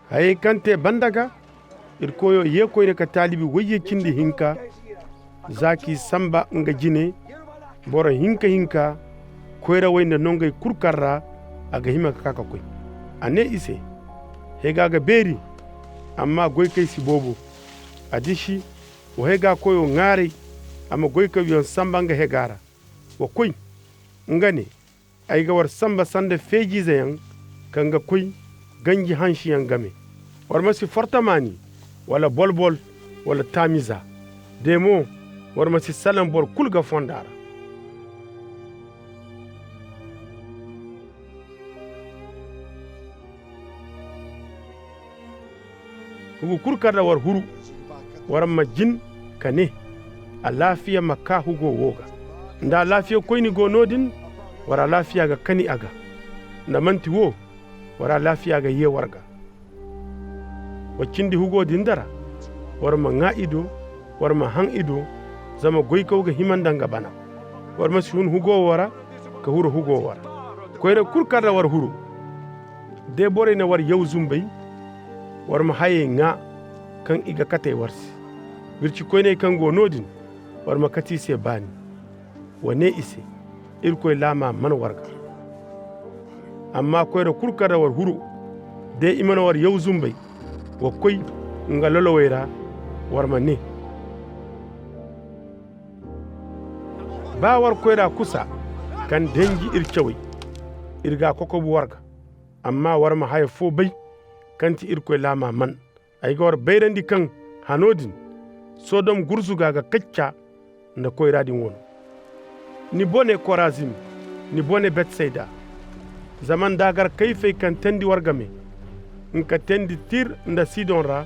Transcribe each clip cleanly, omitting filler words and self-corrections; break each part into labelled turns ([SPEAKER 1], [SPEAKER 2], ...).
[SPEAKER 1] hay kante bandaga irkoyo ye koyne ka talibi wayye kindi hinka zaki samba nga jine boro hinka koyra wayne nongay kurkarra aga hima kaka koy ane ise hegaga beri amma goy kay si bobo adishi o hega koyo ngari amma goy kay yon samba nga hegara wa koy ngane ay ga war samba sande feji zayan kanga koy ganji hanshi yan game war masi fortamani wala bolbol wala tamiza demo war masi salam bor kulga fondara hugu kurkarda war huru war majin kane a lafiya makka hugo woga nda lafiya koyni go nodin wara lafiya ga kani aga nda manti wo wara lafiya ga ye warga wakindi hugo dindara war ma nga ido war ma han ido zama goy kawga himandanga bana war ma sun hugo wara ka huru hugo wara koyre kurkarda war huru de bore ne war yaw zumbay war ma haye nga kan iga kate warsi birci koyne kan go nodin war ma kati se bani wane ise irkoy lama man warga amma koyre kurkarda war huru de imana war yaw zumbay wa koy nga lolowera war ma ne ba war koyra kusa kan denji ircewai irga kokobu warga amma war ma haye fo bay kanti irkoy lama man ay gawar bayrandi kan hanodin sodom gursuga ga kacca nda koyradin won ni bone korazim ni bone betsaida zaman dagar kayfay kan tandi wargame nka tendi tir nda sidon ra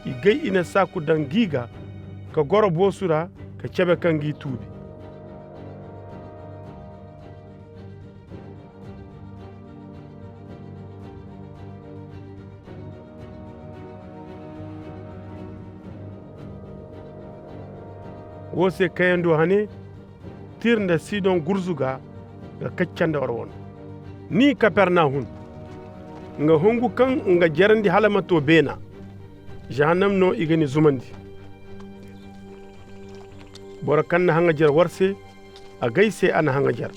[SPEAKER 1] igay ina saku dangiga ka goro bosura ka cebe kangi tubi wose kayando hane tirnda sidon gurzuga ga kaccanda war won ni Kapernahum nga hongu kan nga jarandi halamato bena jahannam no igani zumandi bor kan na hanga jar warse a gaise ana hanga jar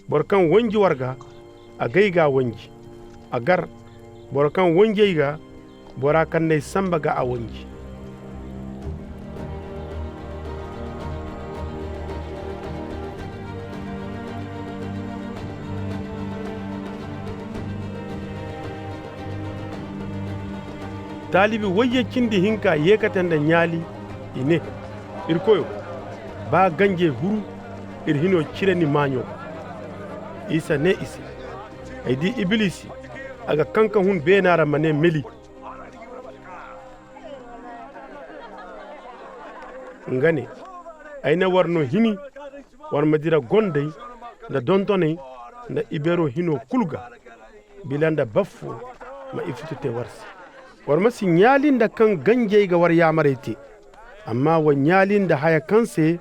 [SPEAKER 1] bor kan wonji warga a gaiga wonji agar bor kan wonje ga bora kan ne samba ga a wonji talibi wayyakindi hinka yekatanda nyali ine irkoyo ba ganje huru irhino cireni manyo isa ne isi aidi iblisi aga kanka hun benara mane meli ngane ayna warno hini war madira gonday nda dontone nda ibero hino kulga bilanda baffo ma ifutute warsi war masi nyalin da kan ganje ga war yamarete amma wa nyalin da haya kanse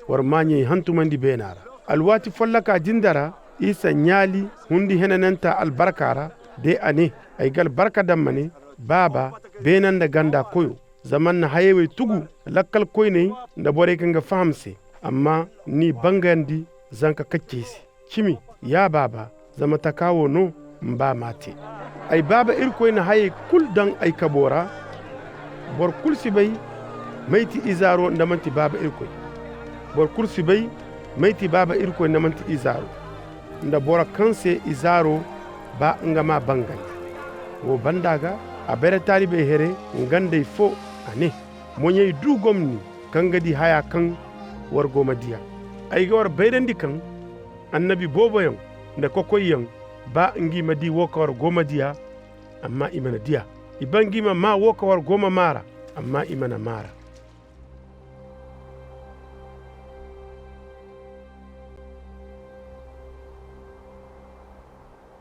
[SPEAKER 1] war manye hantumandi benara alwati follaka jindara isa nyali hundi henananta albarkara de ane ay gal barka dammane baba benan da ganda koyo zaman na hayewe tugu lakkal koyne da bore kanga fahamse amma ni bangandi zanka kaccesi kimi ya baba zama takawo no mba mate ay baba irkoy na haye kul dan ay kabora bor kursi bay mayti izaro ndamanti baba irkoy bor kursi bay mayti baba irkoy ndamanti izaro nda bora kanse izaro ba ngama bangal wo bandaga a bere talibe here ngande fo ane monyey du gomni kangadi haya kan wargo madiya ay gawar bayrandi kan annabi boboyan nda kokoyan ba ngima di wokawar goma diya amma imana diya ibangima ma wokawar goma mara amma imana mara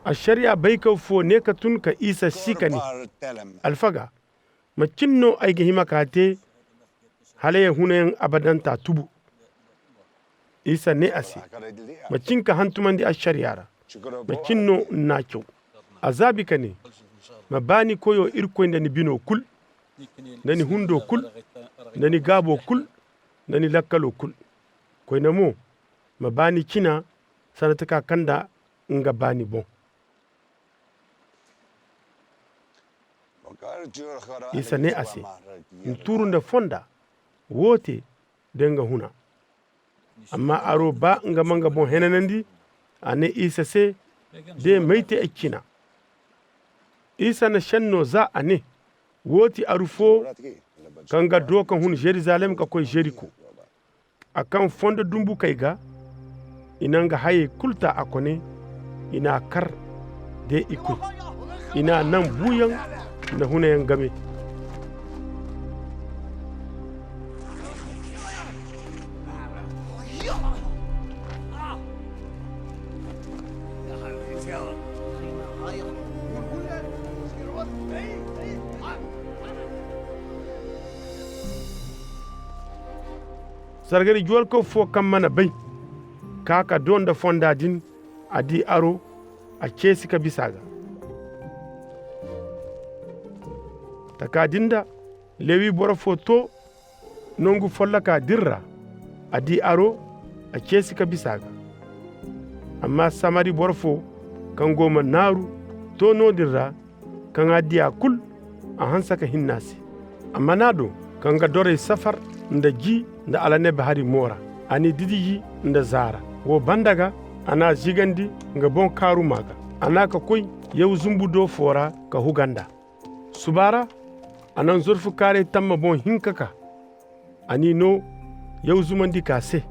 [SPEAKER 1] a shari'a bai ka fo ne ka tun ka isa sikani alfaga makinno aige hima kate halaye hunayen abadanta tubu isa ne asi makinka hantumandi a shari'ara makinno na kyau azabi ka ne ma bani koyo irkoy ndani bino kul ndani hundo kul ndani gabo kul ndani lakkalo kul koy namo ma bani kina sanataka kanda nga bani bon isa ne ase nturunda fonda wote denga huna amma aro ba nga manga bon henanandi ane isa se de maite akina isa na shanno za ane woti arufo kanga doka hun Jerusalem ka koy Jericho akan fonda dumbu kayga inanga haye kulta akone ina kar de ikoy ina nan buyan na hunayen game sargari juwal ko fo kam mana bay kaka donda fonda din adi aro a kesi ka bisaga takadinda lewi bora foto nongu follaka dirra adi aro a kesi ka bisaga amma samari bora fo kan goma naru to no dirra kan adi akul a hansaka hinnasi amma nado kan ga dore safar nda ji nda alane bahari mora ani didiji nda zara wo bandaga ana jigandi nga bon karu maga ana ka koy yew zumbu do fora ka huganda subara anan zurfu kare tamma bon hinkaka ani no yew zumandi ka se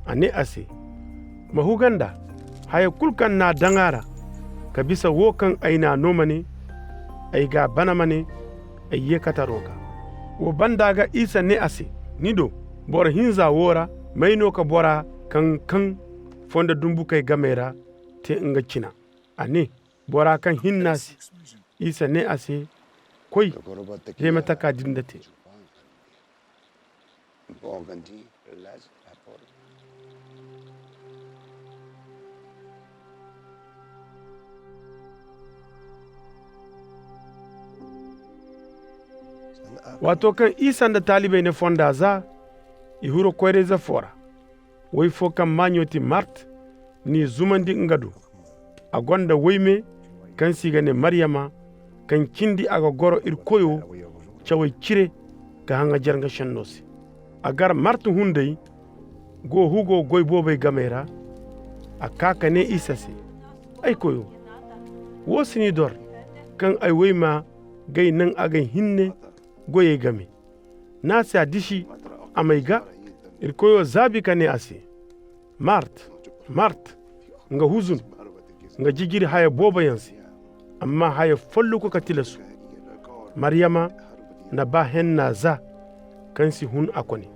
[SPEAKER 1] ani ase ma huganda haya kulkan na dangara ka bisa wo kan aina nomane ay ga banamane ay yekata roga wo bandaga isa ne ase nido bora hinza wora maino ka bora kan fonda dumbu kay gamera te nga cina ani bora kan hinnasi isa ne ase koy remata ka dindate wato kan isa da talibai ne fonda za ihuro koyre za fora wai fo kan manyoti mart ni zumandi ngadu a gonda wayme kan sigane maryama kan kindi aga goro ir koyo cawai kire ga hanga jarnga shannosi agar mart hundai go hugo goy bobay gamera a kaka ne isa se ay koyo wosini dor kan ay wayma gay nan aga hinne goye game na sa dishi amaiga irkoyo zabi kane ase mart nga huzun nga jigiri haya boba yansi amma haya follu ko katilasu maryama na ba henna za kansi hun akone